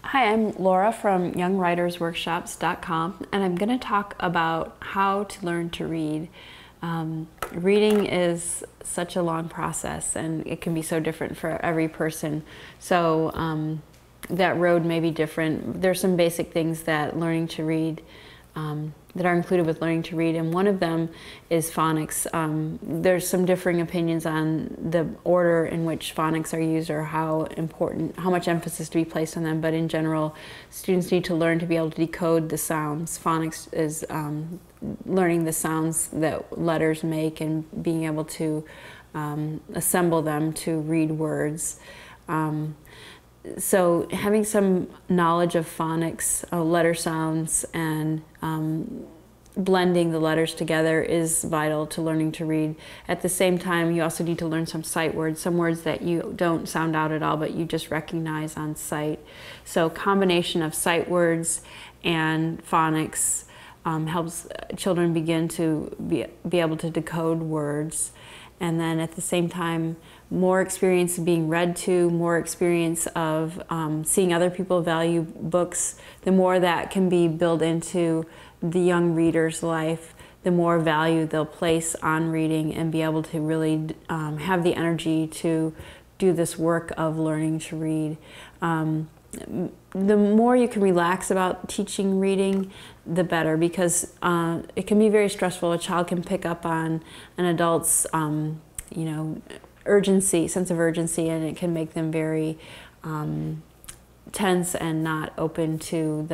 Hi, I'm Laura from YoungWritersWorkshops.com, and I'm going to talk about how to learn to read. Reading is such a long process, and it can be so different for every person. So that road may be different. There's some basic things that learning to read that are included with learning to read, and one of them is phonics. There's some differing opinions on the order in which phonics are used or how much emphasis to be placed on them, but in general, students need to learn to be able to decode the sounds. Phonics is learning the sounds that letters make and being able to assemble them to read words. So having some knowledge of phonics, letter sounds, and blending the letters together is vital to learning to read. At the same time, you also need to learn some sight words, some words that you don't sound out at all, but you just recognize on sight. So combination of sight words and phonics helps children begin to be able to decode words. And then at the same time, more experience of being read to, more experience of seeing other people value books. The more that can be built into the young reader's life, the more value they'll place on reading and be able to really have the energy to do this work of learning to read. The more you can relax about teaching reading, the better, because it can be very stressful. A child can pick up on an adult's sense of urgency, and it can make them very tense and not open to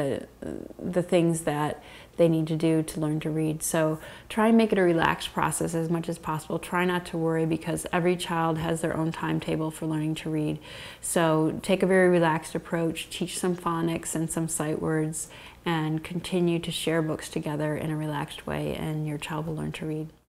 the things that they need to do to learn to read. So try and make it a relaxed process as much as possible. Try not to worry, because every child has their own timetable for learning to read. So take a very relaxed approach, teach some phonics and some sight words, and continue to share books together in a relaxed way, and your child will learn to read.